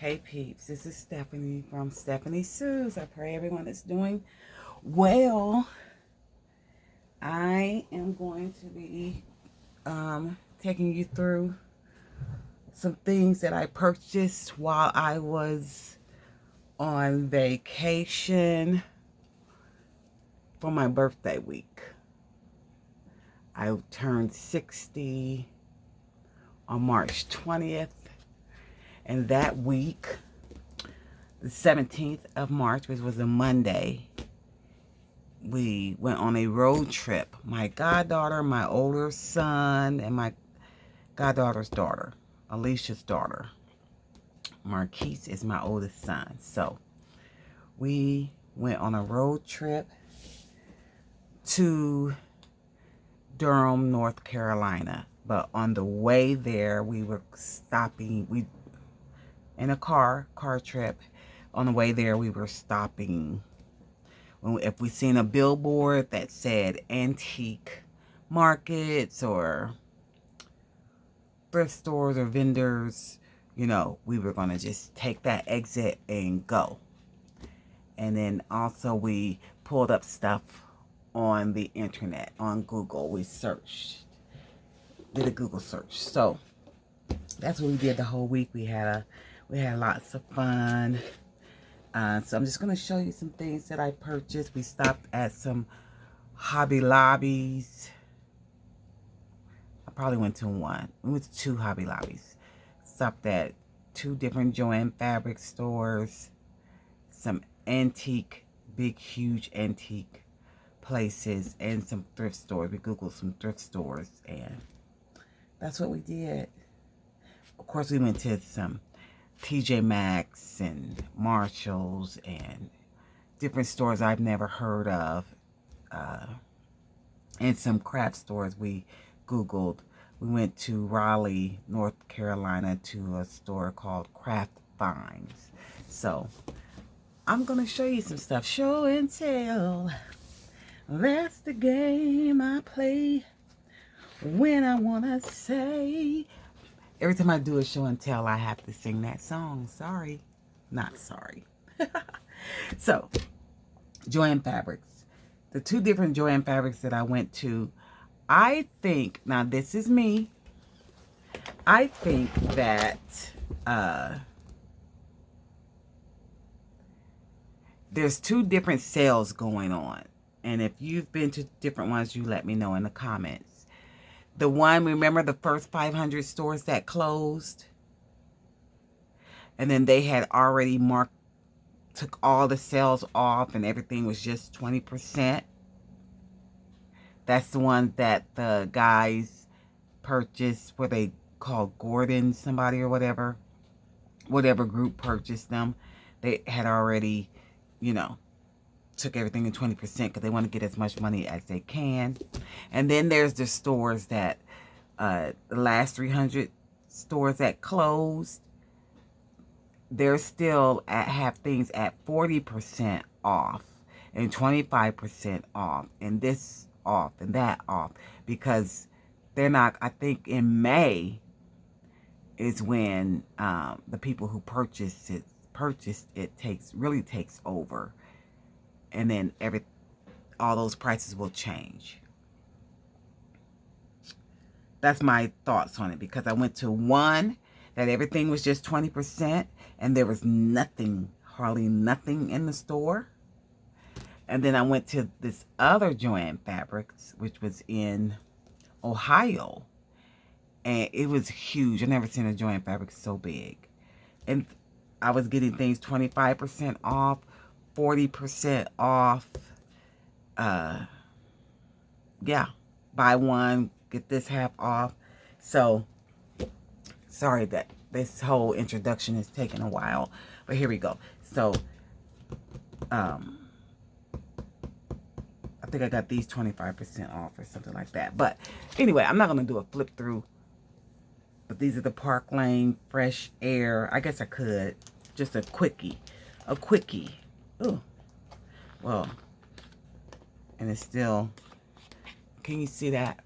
Hey peeps, this is Stephanie from Stephanie Sue's. I pray everyone is doing well. I am going to be taking you through some things that I purchased while I was on vacation for my birthday week. I turned 60 on March 20th, and that week, the 17th of March, which was a Monday, we went on a road trip. My goddaughter, my older son, and my goddaughter's daughter, Alicia's daughter. Marquise is my oldest son. So we went on a road trip to Durham, North Carolina. But on the way there, we were stopping. In a car trip. On the way there, we were stopping. If we seen a billboard that said antique markets or thrift stores or vendors, we were going to just take that exit and go. And then also we pulled up stuff on the internet, on Google. We did a Google search. So that's what we did the whole week. We had lots of fun. So I'm just going to show you some things that I purchased. We stopped at some Hobby Lobbies. I probably went to one. We went to two Hobby Lobbies. Stopped at two different Joann Fabric stores. Some antique, big, huge antique places. And some thrift stores. We Googled some thrift stores. And that's what we did. Of course, we went to some TJ Maxx and Marshalls and different stores I've never heard of, and some craft stores we Googled. We went to Raleigh, North Carolina, to a store called Craft Finds. So I'm gonna show you some stuff. Show and tell. That's the game I play when I wanna say. Every time I do a show and tell, I have to sing that song. Sorry. Not sorry. So, Joann Fabrics. The two different Joann Fabrics that I went to, I think, now this is me, I think that there's two different sales going on. And if you've been to different ones, you let me know in the comments. The one, remember the first 500 stores that closed? And then they had already took all the sales off and everything was just 20%. That's the one that the guys purchased, where they called Gordon somebody or whatever group purchased them. They had already, took everything in 20% because they want to get as much money as they can. And then there's the stores that, the last 300 stores that closed, they're still have things at 40% off and 25% off and this off and that off, because they're not, I think in May is when the people who purchased it really takes over. And then all those prices will change. That's my thoughts on it, because I went to one that everything was just 20% and there was hardly nothing in the store. And then I went to this other Joann Fabrics, which was in Ohio, and it was huge. I've never seen a Joann Fabrics so big. And I was getting things 25% off, 40% off. Yeah, buy one, get this half off. So, sorry that this whole introduction is taking a while, but here we go. So, I think I got these 25% off or something like that. But anyway, I'm not going to do a flip through. But these are the Park Lane Fresh Air. I guess I could. Just a quickie. A quickie. Ooh. Well. And it's still. Can you see that?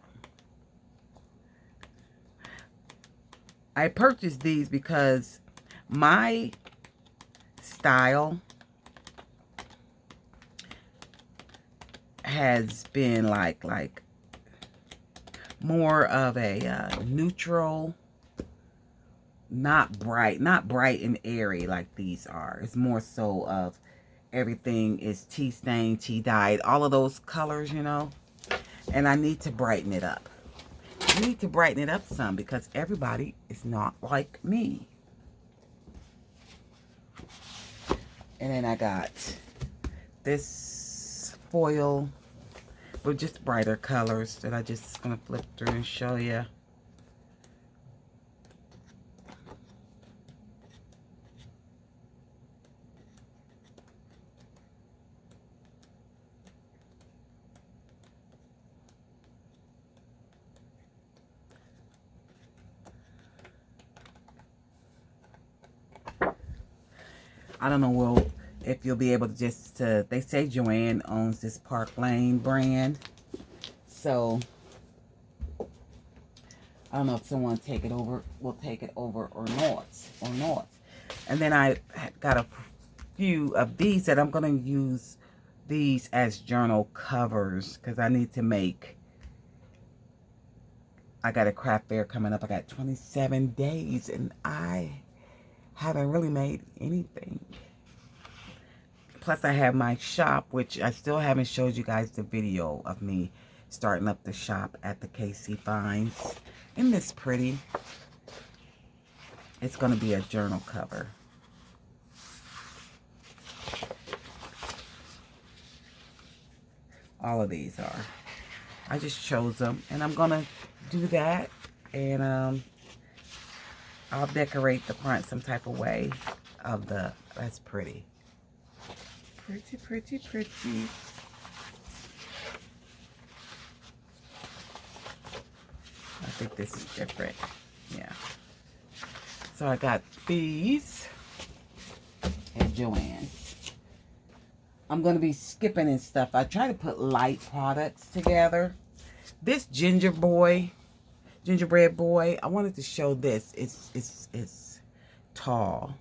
I purchased these because My style has been like more of a neutral, not bright and airy like these are. It's more so of everything is tea stained, tea dyed, all of those colors, you know. And I need to brighten it up. I need to brighten it up some because everybody is not like me. And then I got this foil with just brighter colors that I just gonna flip through and show you. I don't know if you'll be able to just, they say Joanne owns this Park Lane brand. So, I don't know if someone will take it over or not. And then I got a few of these that I'm going to use these as journal covers because I need to make, I got a craft fair coming up. I got 27 days and I haven't really made anything. Plus I have my shop, which I still haven't showed you guys the video of me starting up the shop at the KC Finds. Isn't this pretty? It's going to be a journal cover. All of these are. I just chose them and I'm going to do that and I'll decorate the front some type of way of the, that's pretty. Pretty, pretty, pretty. I think this is different. Yeah. So I got these at Joann's. I'm going to be skipping and stuff. I try to put light products together. This gingerbread boy, I wanted to show this. It's tall.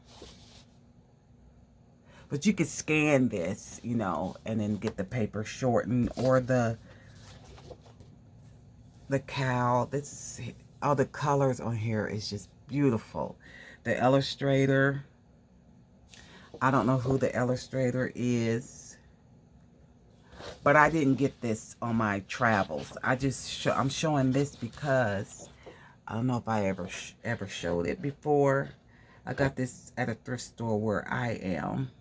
But you could scan this, you know, and then get the paper shortened or the cow. This is, all the colors on here is just beautiful. The illustrator, I don't know who the illustrator is, but I didn't get this on my travels. I'm showing this because I don't know if I ever showed it before. I got this at a thrift store where I am.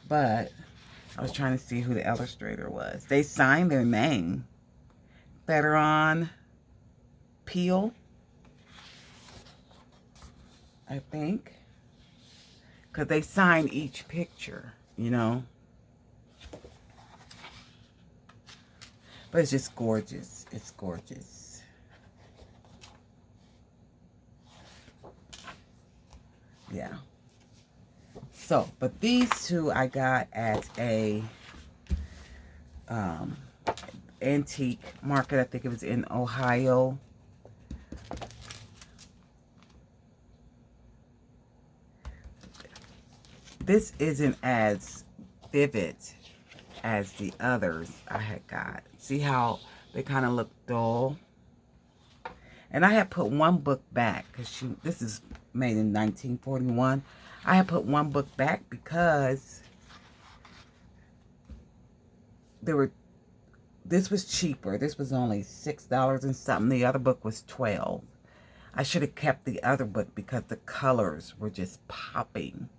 But I was trying to see who the illustrator was. They signed their name. Federon Peel, I think. Because they sign each picture, you know. But it's just gorgeous. It's gorgeous. Yeah. So, but these two I got at a antique market. I think it was in Ohio. This isn't as vivid as the others I had got. See how they kind of look dull? And I had put one book back because this is made in 1941. I had put one book back because this was cheaper. This was only $6 and something. The other book was $12. I should have kept the other book because the colors were just popping.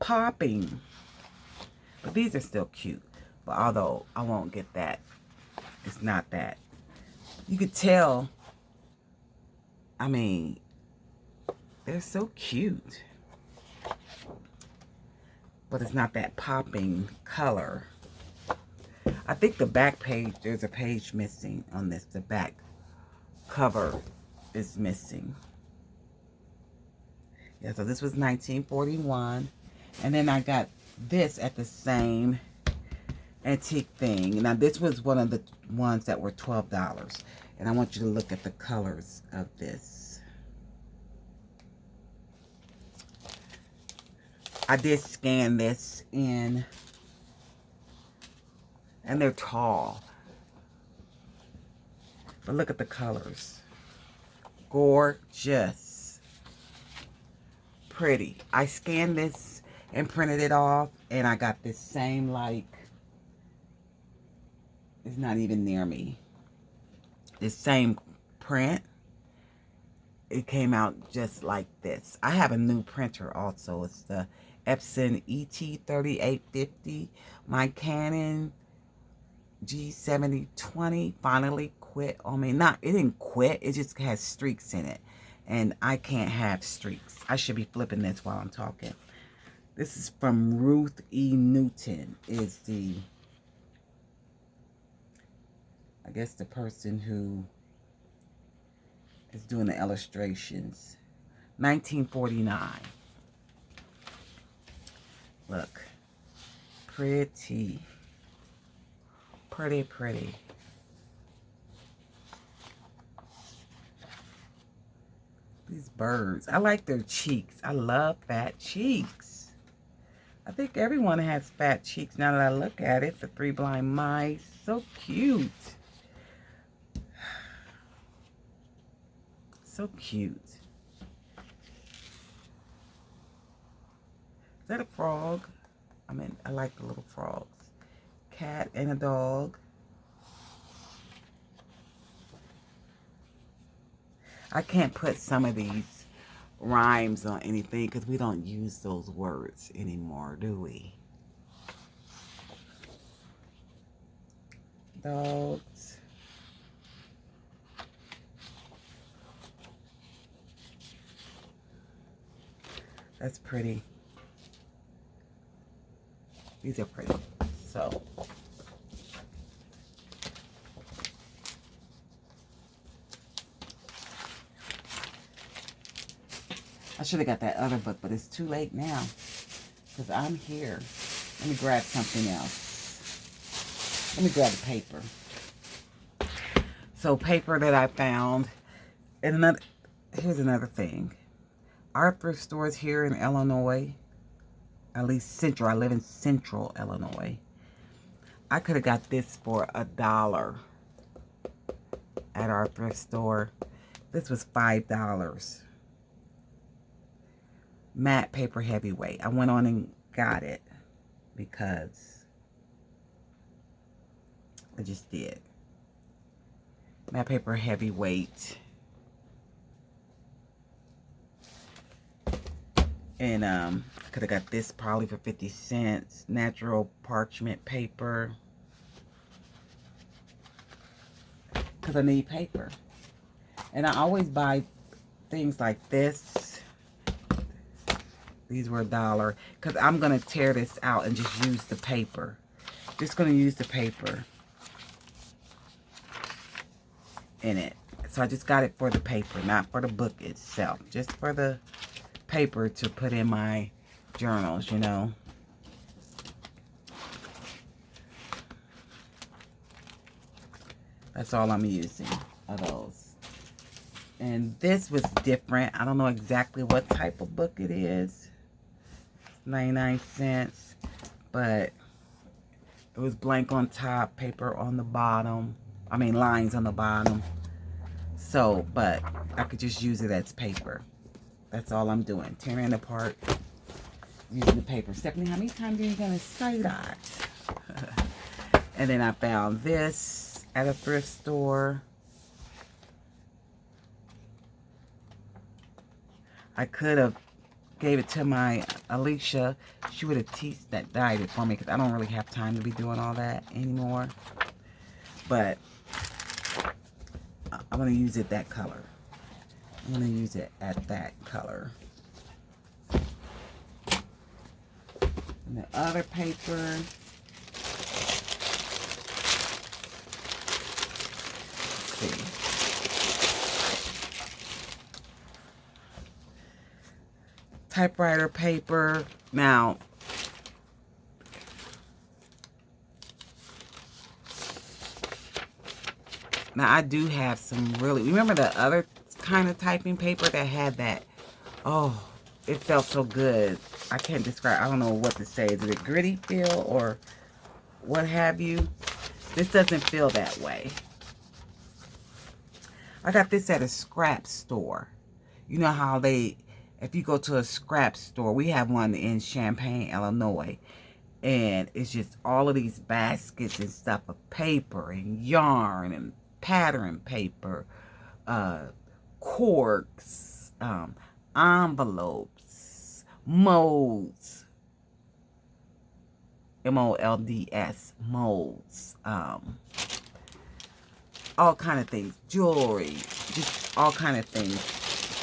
Popping. But these are still cute. But although I won't get that, it's not that. You could tell, I mean, they're so cute. But it's not that popping color. I think the back page, there's a page missing on this. The back cover is missing. Yeah, so this was 1941. And then I got this at the same antique thing. Now, this was one of the ones that were $12. And I want you to look at the colors of this. I did scan this in, and they're tall. But look at the colors. Gorgeous. Pretty. I scanned this and printed it off, and I got this same, like, it's not even near me. This same print. It came out just like this. I have a new printer also. It's the Epson ET3850. My Canon G7020 finally quit on me. It didn't quit. It just has streaks in it. And I can't have streaks. I should be flipping this while I'm talking. This is from Ruth E. Newton. Is the, I guess, the person who is doing the illustrations. 1949. Look. Pretty. Pretty, pretty. These birds. I like their cheeks. I love fat cheeks. I think everyone has fat cheeks now that I look at it. The Three Blind Mice. So cute. So cute. Is that a frog? I mean, I like the little frogs. Cat and a dog. I can't put some of these rhymes on anything because we don't use those words anymore, do we? Dogs. That's pretty. These are pretty. So, I should have got that other book, but it's too late now because I'm here. Let me grab something else. Let me grab a paper. So, paper that I found. And here's another thing. Our thrift stores here in Illinois, at least Central. I live in Central Illinois. I could have got this for $1 at our thrift store. This was $5. Matte paper heavyweight. I went on and got it because I just did. Matte paper heavyweight. And I could have got this probably for 50 cents. Natural parchment paper. Because I need paper. And I always buy things like this. These were $1. Because I'm going to tear this out and just use the paper. Just going to use the paper in it. So I just got it for the paper, not for the book itself. Just for the paper to put in my journals, you know. That's all I'm using of those. And this was different. I don't know exactly what type of book it is. 99 cents. But it was blank on top, paper on the bottom. I mean, lines on the bottom. So, but I could just use it as paper. That's all I'm doing. Tearing it apart, using the paper. Stephanie, how many times are you going to say that? And then I found this at a thrift store. I could have gave it to my Alicia. She would have dyed it for me because I don't really have time to be doing all that anymore. But I'm going to use it that color. I'm going to use it at that color. And the other paper. Let's see. Typewriter paper. Now, Now, I do have some really... Remember the other kind of typing paper that had that? Oh, it felt so good. I can't describe... I don't know what to say. Is it a gritty feel or what have you? This doesn't feel that way. I got this at a scrap store. You know how they... If you go to a scrap store, we have one in Champaign, Illinois. And it's just all of these baskets and stuff of paper and yarn and pattern paper, corks, envelopes, molds, molds, molds, all kind of things, jewelry, just all kind of things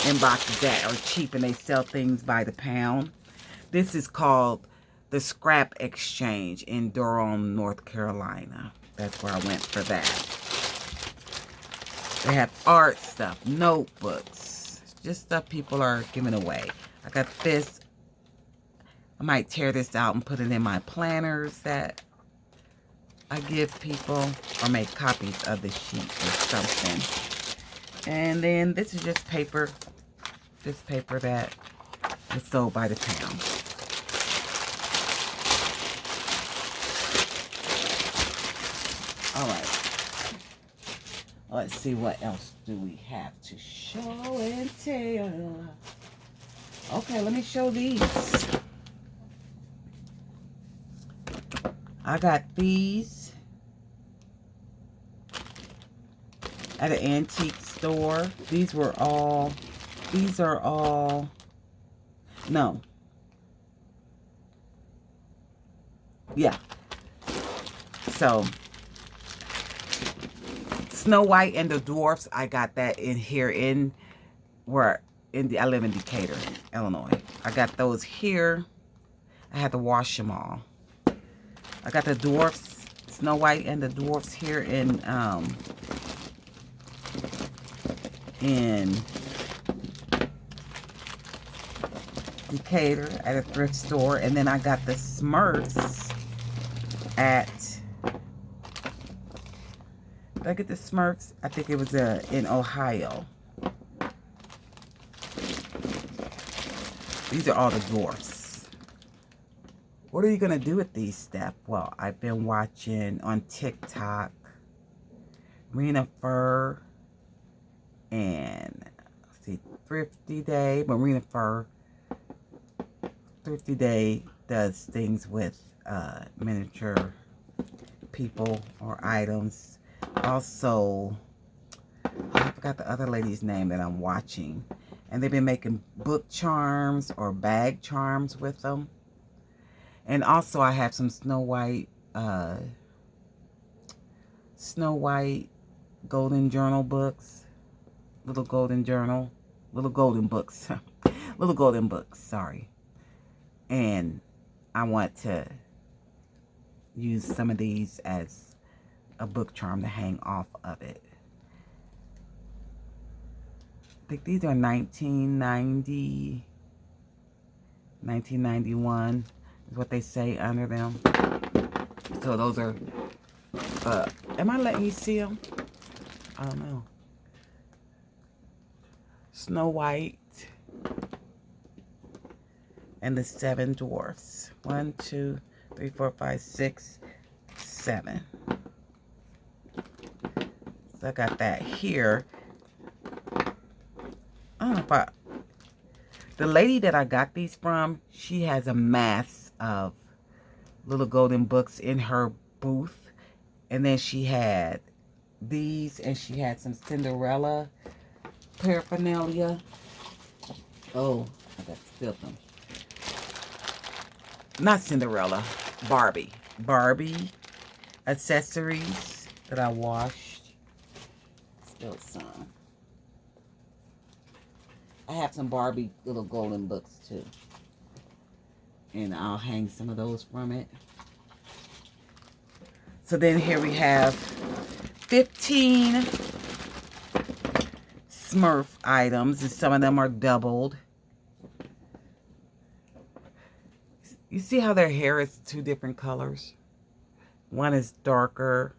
in boxes that are cheap, and they sell things by the pound. This is called the Scrap Exchange in Durham, North Carolina. That's where I went for that. They have art stuff, notebooks, just stuff people are giving away. I got this. I might tear this out and put it in my planners that I give people, or make copies of the sheets or something. And then this is just paper. This paper that is sold by the pound. All right. Let's see what else do we have to show and tell. Okay, let me show these. I got these at an antique store. These are all, no. Yeah. So, Snow White and the Dwarfs, I got that in here I live in Decatur, Illinois. I got those here. I had to wash them all. I got the Dwarfs, Snow White and the Dwarfs here in Decatur at a thrift store. And then I got the Smurfs at... Did I get the Smurfs? I think it was in Ohio. These are all the Dwarfs. What are you going to do with these stuff? Well, I've been watching on TikTok Marina Fur and, let's see, Thrifty Day. Marina Fur. Thrifty Day does things with miniature people or items. Also, I forgot the other lady's name that I'm watching. And they've been making book charms or bag charms with them. And also I have some Snow White golden journal books. Little golden books. Little golden books, sorry. And I want to use some of these as a book charm to hang off of it. I think these are 1991 is what they say under them. So those are, am I letting you see them? I don't know. Snow White and the 7 Dwarfs. 1, 2, 3, 4, 5, 6, 7. So I got that here. I don't know if the lady that I got these from, she has a mass of little golden books in her booth. And then she had these, and she had some Cinderella paraphernalia. Oh, I got to spill them. Not Cinderella, Barbie. Barbie accessories that I washed. Spilled some. I have some Barbie little golden books too. And I'll hang some of those from it. So then here we have 15 Smurf items. And some of them are doubled. You see how their hair is 2 different colors? One is darker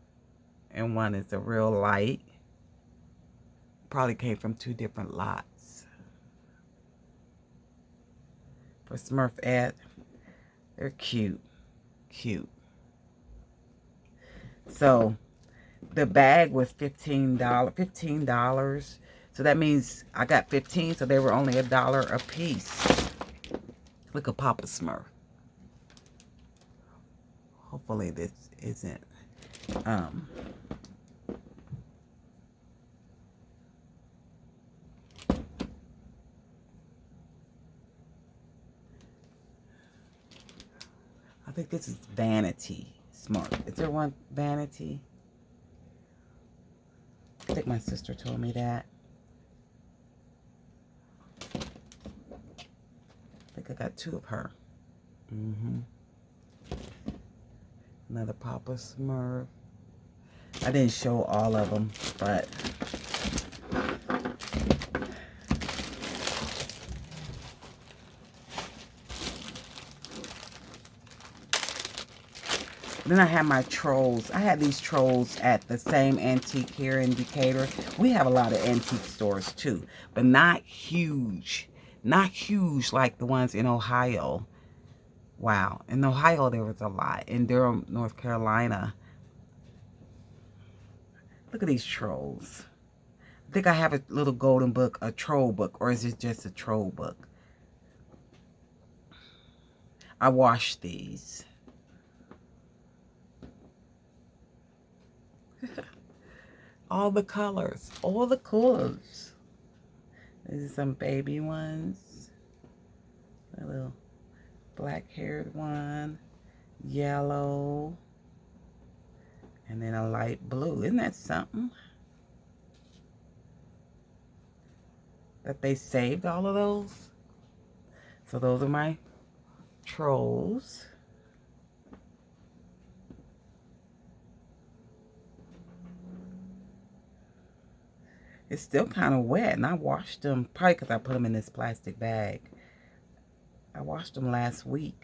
and one is a real light. Probably came from 2 different lots. For Smurfette, they're cute. Cute. So the bag was $15. So that means I got 15, so they were only $1 a piece. Look at Papa Smurf. Hopefully this isn't I think this is Vanity Smart. Is there one Vanity? I think my sister told me that. I think I got 2 of her. Another Papa Smurf. I didn't show all of them, but then I have my trolls. I had these trolls at the same antique here in Decatur. We have a lot of antique stores too, but not huge. Not huge like the ones in Ohio. Wow. In Ohio, there was a lot. In Durham, North Carolina. Look at these trolls. I think I have a little golden book, a troll book, or is it just a troll book? I washed these. All the colors. All the colors. These are some baby ones. A little black-haired one. Yellow. And then a light blue. Isn't that something? That they saved all of those. So those are my trolls. It's still kind of wet, and I washed them, probably because I put them in this plastic bag. I washed them last weekend.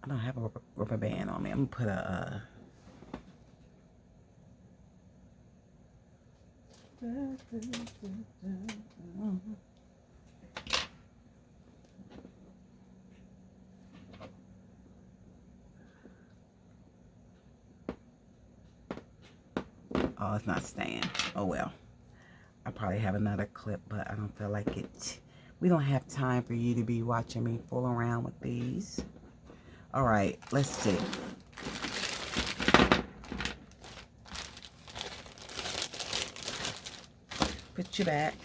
I don't have a rubber band on me. I'm going to put a... Oh, it's not staying. Oh, well. I probably have another clip, but I don't feel like it. We don't have time for you to be watching me fool around with these. All right, let's see. Put you back.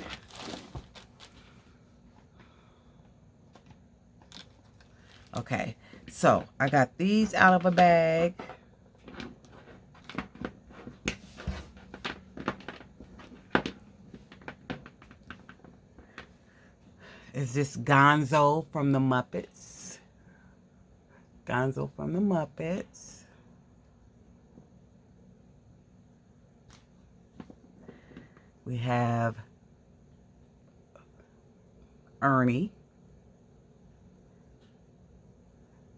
Okay, so I got these out of a bag. Is this Gonzo from the Muppets? Gonzo from the Muppets. We have Ernie.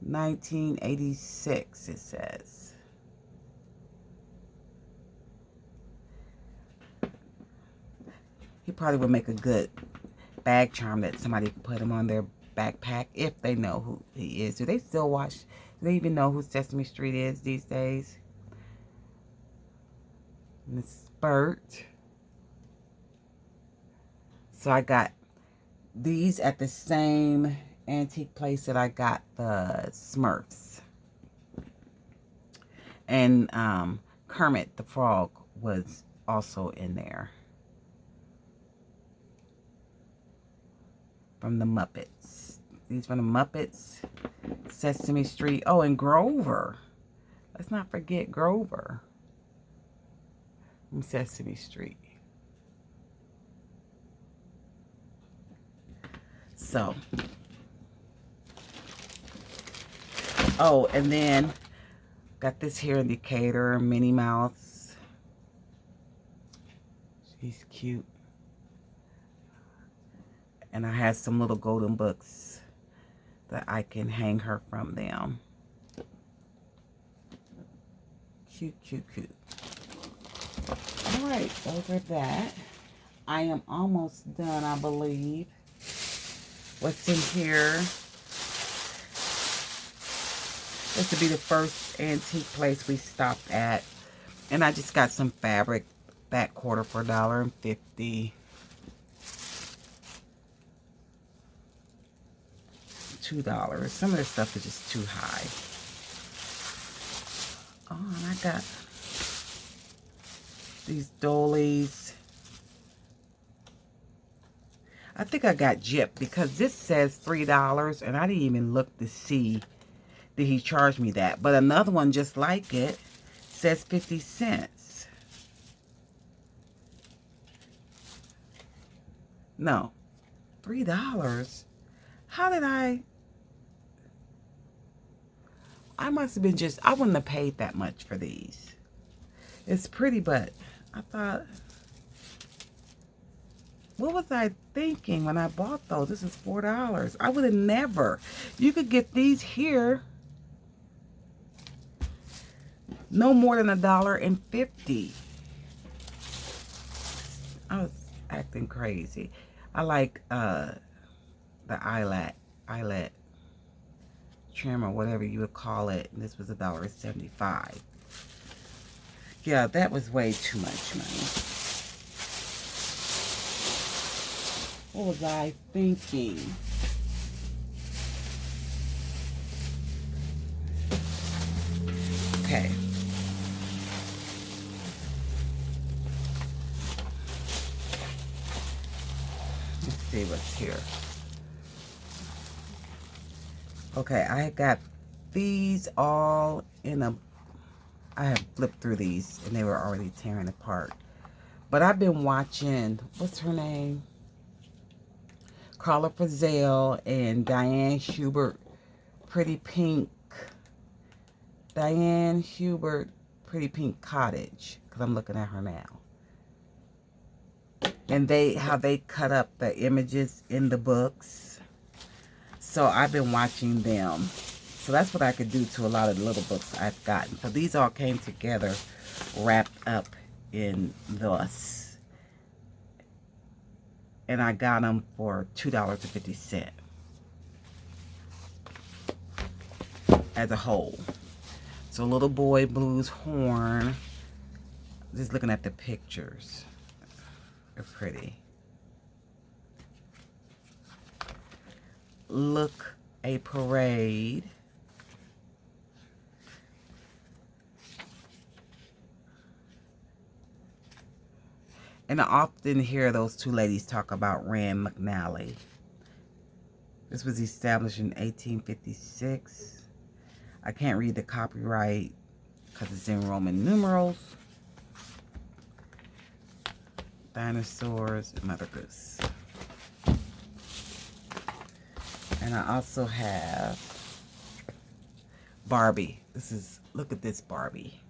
1986, it says. He probably would make a good bag charm that somebody could put him on their backpack if they know who he is. Do they still watch? Do they even know who Sesame Street is these days? Miss Spurt. So I got these at the same antique place that I got the Smurfs. And Kermit the Frog was also in there. From the Muppets. These from the Muppets. Sesame Street. Oh, and Grover. Let's not forget Grover. From Sesame Street. So. Oh, and then got this here in Decatur. Minnie Mouse. She's cute. And I had some little golden books that I can hang her from them. Cute, cute, cute. All right, over that. I am almost done, I believe. What's in here? This will be the first antique place we stopped at. And I just got some fabric, back quarter for $1.50. $2. Some of this stuff is just too high. Oh, and I got these dollies. I think I got gypped because this says $3 and I didn't even look to see that he charged me that. But another one just like it says 50 cents. No, $3. How did I must have been just, I wouldn't have paid that much for these. It's pretty, but I thought, what was I thinking when I bought those? This is $4. I would have never. You could get these here no more than $1.50. I was acting crazy. I like the eyelet trim or whatever you would call it. And this was $1.75. Yeah, that was way too much money. What was I thinking? Okay. Let's see what's here. Okay, I got these all in a... I have flipped through these and they were already tearing apart. But I've been watching... What's her name? Carla Frazell and Diane Hubert, Pretty Pink. Diane Hubert, Pretty Pink Cottage. Because I'm looking at her now. And how they cut up the images in the books. So I've been watching them. So that's what I could do to a lot of the little books I've gotten. So these all came together, wrapped up in this. And I got them for $2.50 as a whole. So Little Boy Blues Horn. Just looking at the pictures. They're pretty. Look a Parade. And I often hear those two ladies talk about Rand McNally. This was established in 1856. I can't read the copyright because it's in Roman numerals. Dinosaurs and Mother Goose. And I also have Barbie. Look at this Barbie.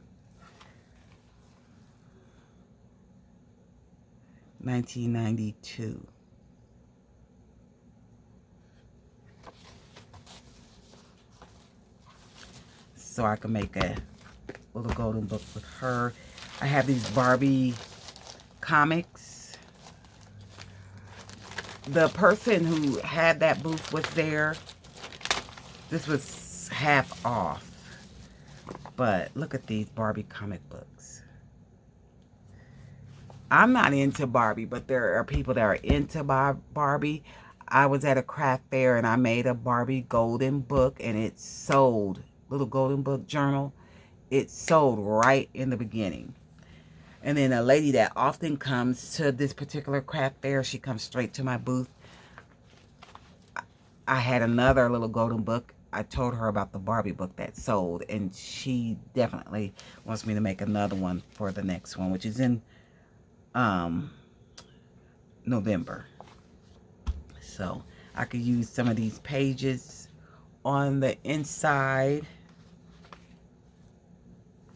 1992. So I can make a little golden book with her. I have these Barbie comics. The person who had that booth was there. This was half off. But look at these Barbie comic books. I'm not into Barbie, but there are people that are into Barbie. I was at a craft fair and I made a Barbie golden book and it sold. Little golden book journal. It sold right in the beginning. And then a lady that often comes to this particular craft fair, she comes straight to my booth. I had another little golden book. I told her about the Barbie book that sold, and she definitely wants me to make another one for the next one, which is in November. So I could use some of these pages on the inside.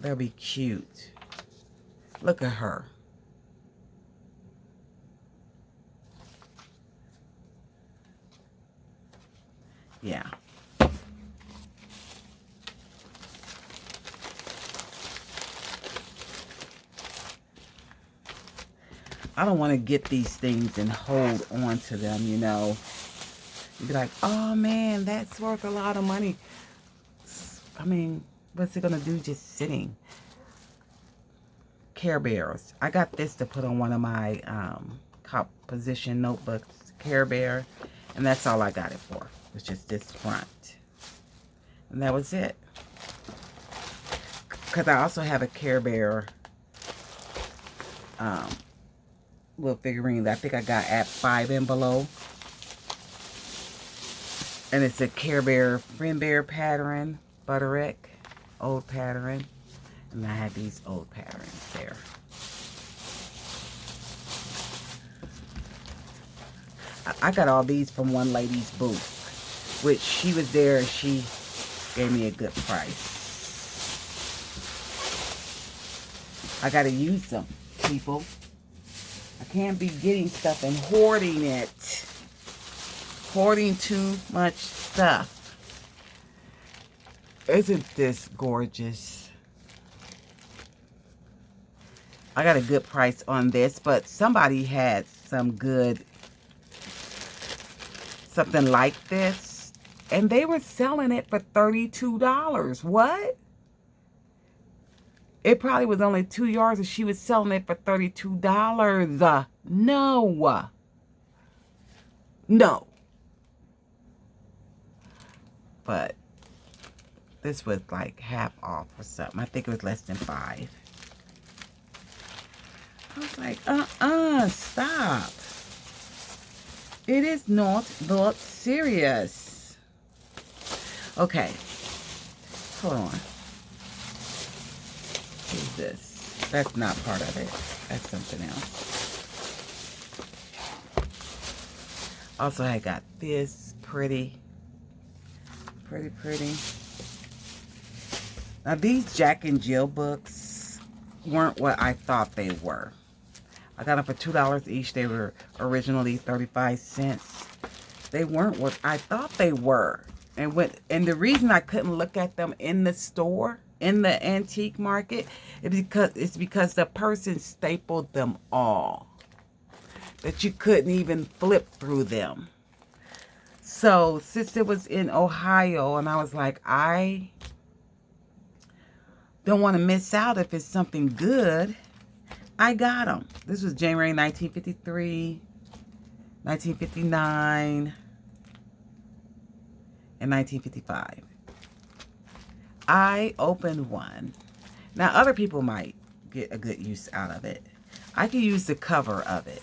They'll be cute. Look at her. Yeah. I don't want to get these things and hold on to them, you know. You'd be like, oh man, that's worth a lot of money. I mean, what's it going to do just sitting? Care Bears. I got this to put on one of my composition notebooks. Care Bear. And that's all I got it for. It was just this front. And that was it. Because I also have a Care Bear little figurine that I think I got at 5 and below. And it's a Care Bear Friend Bear pattern. Butterick. Old pattern. And I had these old patterns there. I got all these from one lady's booth, which she was there and she gave me a good price. I gotta use them, people. I can't be getting stuff and hoarding it. Hoarding too much stuff. Isn't this gorgeous? I got a good price on this, but somebody had some good, something like this, and they were selling it for $32. What? It probably was only 2 yards and she was selling it for $32. No. No. But this was like half off or something. I think it was less than 5. I was like, stop. It is not that serious. Okay. Hold on. Who's this? That's not part of it. That's something else. Also, I got this pretty. Pretty. Now, these Jack and Jill books weren't what I thought they were. I got them for $2 each. They were originally 35 cents. They weren't what I thought they were. And the reason I couldn't look at them in the store, in the antique market, is because the person stapled them all. That you couldn't even flip through them. So, since it was in Ohio, and I was like, I don't want to miss out if it's something good, I got them. This was January 1953, 1959, and 1955. I opened one. Now, other people might get a good use out of it. I could use the cover of it.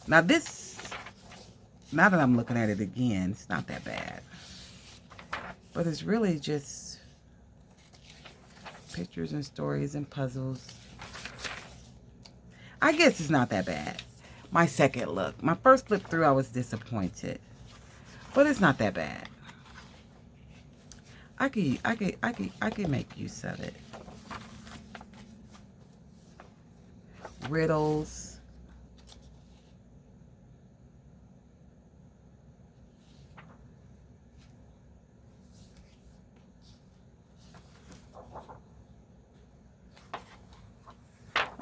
Now this, now that I'm looking at it again, it's not that bad. But it's really just pictures and stories and puzzles. I guess it's not that bad. My second look. My first flip through, I was disappointed. But it's not that bad. I could make use of it. Riddles.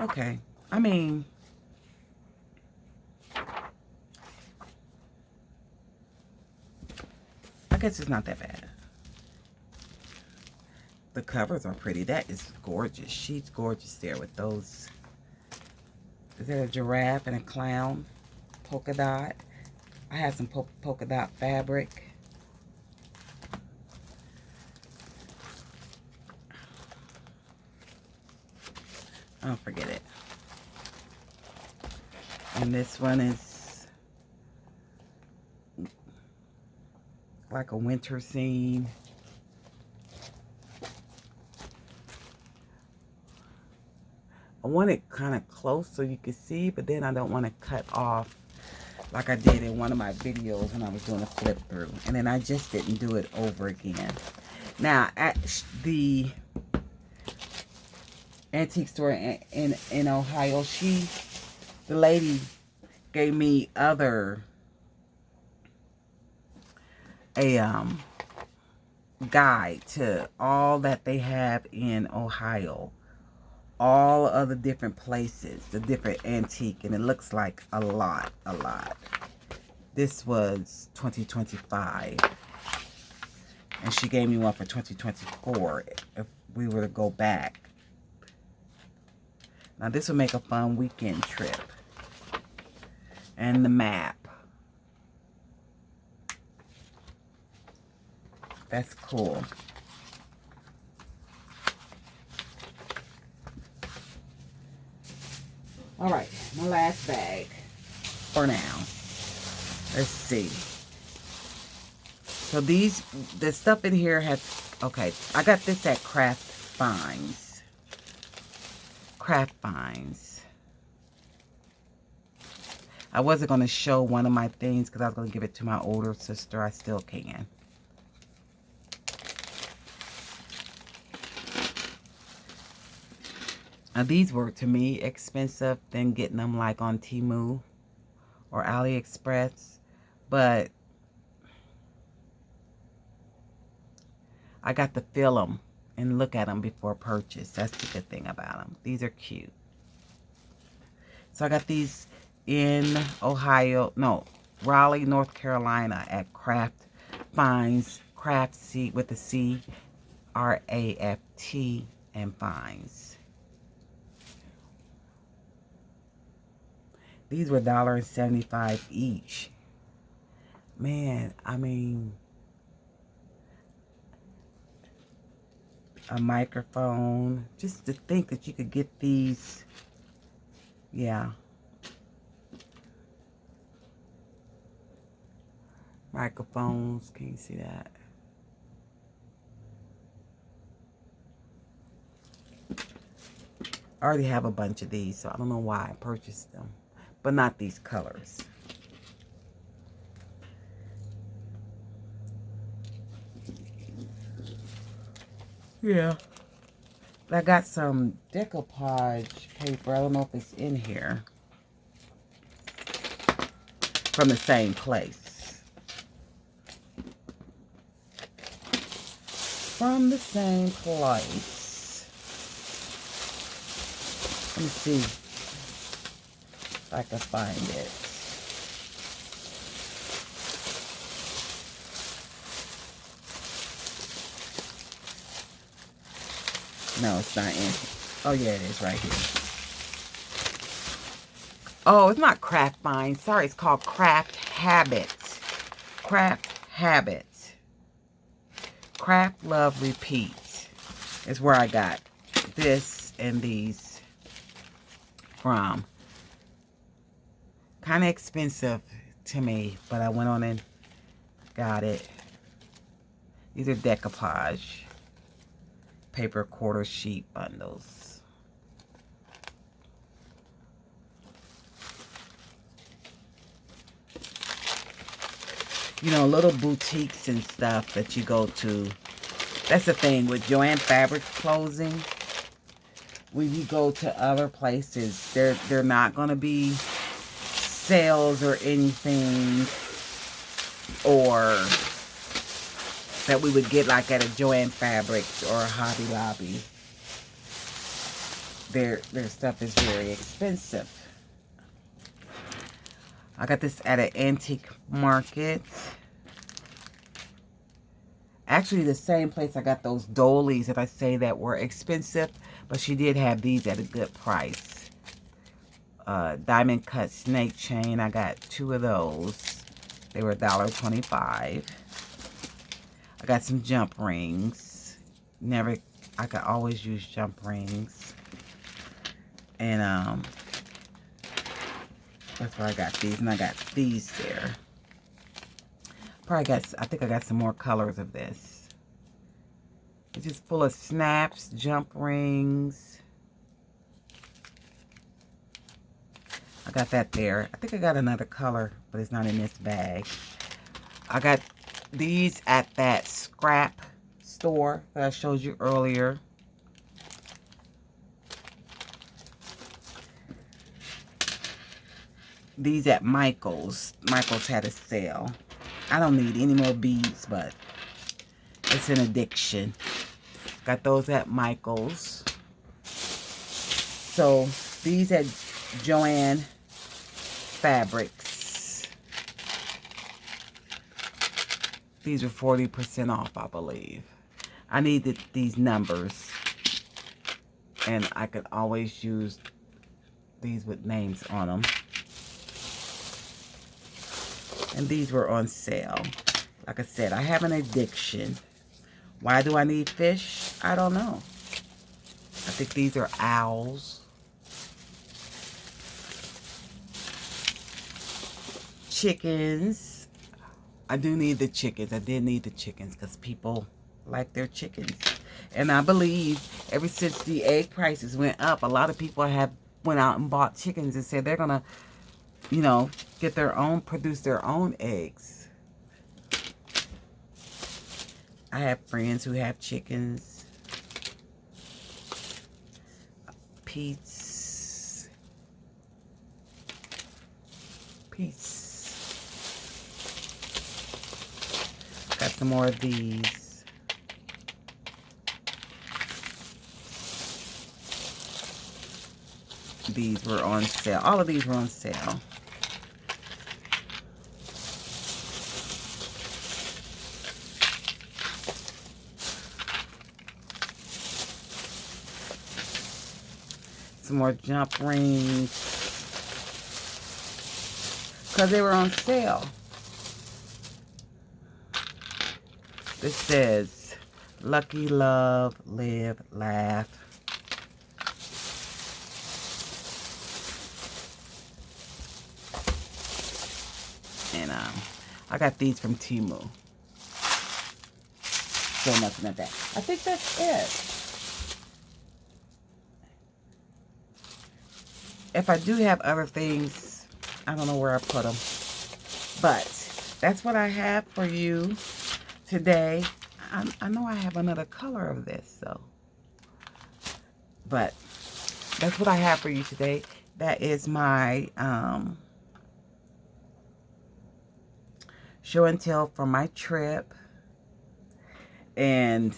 Okay, I mean, I guess it's not that bad. The covers are pretty. That is gorgeous. She's gorgeous there with those. Is that a giraffe and a clown? Polka dot. I have some polka dot fabric. Don't forget it. And this one is like a winter scene. I want it kind of close so you can see, but then I don't want to cut off like I did in one of my videos when I was doing a flip through. And then I just didn't do it over again. Now, at the antique store in Ohio, the lady gave me a guide to all that they have in Ohio. All of the different places, the different antique, and it looks like a lot. This was 2025, and she gave me one for 2024 if we were to go back. Now this would make a fun weekend trip. And the map. That's cool. Alright, my last bag for now. Let's see. So the stuff in here has, okay, I got this at Craft Finds. Craft Finds. I wasn't going to show one of my things because I was going to give it to my older sister. I still can. Now, these were, to me, expensive than getting them, like, on Temu or AliExpress. But I got to feel them and look at them before purchase. That's the good thing about them. These are cute. So, I got these in Raleigh, North Carolina at Craft Finds. Craft C with the C, R-A-F-T, and Finds. These were $1.75 each. Man, I mean, a microphone. Just to think that you could get these. Yeah. Microphones. Can you see that? I already have a bunch of these, so I don't know why I purchased them. But not these colors. Yeah. I got some decoupage paper. I don't know if it's in here. From the same place. From the same place. Let me see if I can find it. No, it's not in. Oh, yeah, it is right here. Oh, it's not Craft Find. Sorry, it's called Craft Habits. Craft Habits. Craft Love Repeat is where I got this and these from. Kind of expensive to me, but I went on and got it. These are decoupage paper quarter sheet bundles. You know, little boutiques and stuff that you go to. That's the thing with Joann Fabrics closing. When you go to other places, they're not going to be sales or anything, or that we would get like at a Joann Fabrics or a Hobby Lobby. Their stuff is very expensive. I got this at an antique market. Actually, the same place I got those dolies that I say that were expensive, but she did have these at a good price. Diamond cut snake chain. I got 2 of those. They were $1.25. I got some jump rings. I could always use jump rings. And that's where I got these, and I got these there. I think I got some more colors of this. It's just full of snaps, jump rings. I got that there. I think I got another color, but it's not in this bag. I got these at that scrap store that I showed you earlier. these at Michael's. Michael's had a sale. I don't need any more beads, but it's an addiction. Got those at Michael's. So these at Joann Fabrics. These are 40% off, I believe. I needed these numbers, and I could always use these with names on them. And these were on sale. Like I said, I have an addiction. Why do I need fish? I don't know. I think these are owls. Chickens. I do need the chickens. I did need the chickens because people like their chickens. And I believe ever since the egg prices went up, a lot of people have went out and bought chickens and said they're going to, you know, get their own, produce their own eggs. I have friends who have chickens. Peeps. Got some more of these. These were on sale. All of these were on sale. Some more jump rings. Because they were on sale. This says, Lucky, Love, Live, Laugh. And I got these from Temu. Still nothing at that. I think that's it. If I do have other things, I don't know where I put them. But that's what I have for you today. I know I have another color of this, so. But that's what I have for you today. That is my show and tell for my trip. And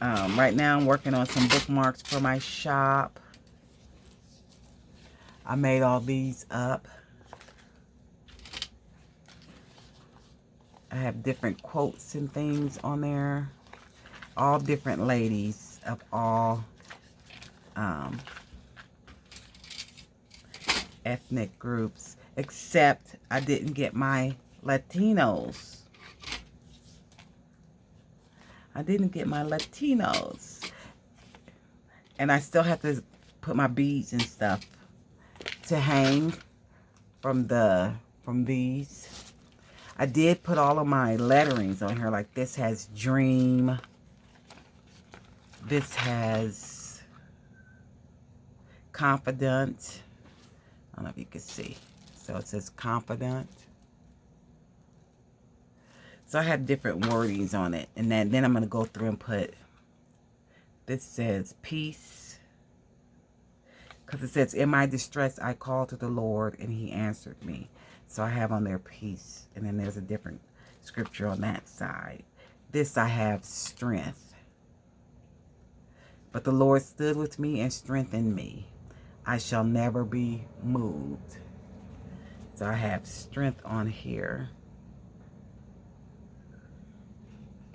right now I'm working on some bookmarks for my shop. I made all these up. I have different quotes and things on there. All different ladies of all ethnic groups. Except I didn't get my Latinos. I didn't get my Latinos. And I still have to put my beads and stuff to hang from these. I did put all of my letterings on here. Like this has Dream. This has Confident. I don't know if you can see. So it says Confident. So I have different wordings on it. And then I'm going to go through and put, this says Peace. Because it says, in my distress, I called to the Lord, and he answered me. So I have on there peace. And then there's a different scripture on that side. This I have strength. But the Lord stood with me and strengthened me. I shall never be moved. So I have strength on here.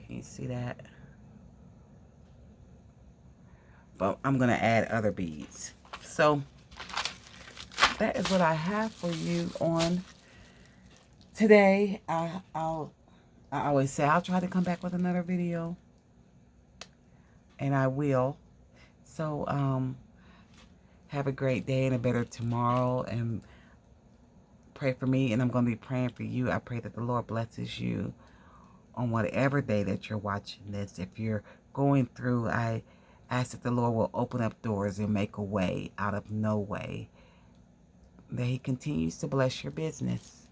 Can you see that? But I'm going to add other beads. So that is what I have for you on today. I always say I'll try to come back with another video, and I will. So have a great day and a better tomorrow, and pray for me, and I'm going to be praying for you. I pray that the Lord blesses you on whatever day that you're watching this. If you're going through, I ask that the Lord will open up doors and make a way out of no way. That he continues to bless your business.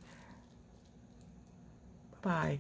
Bye-bye.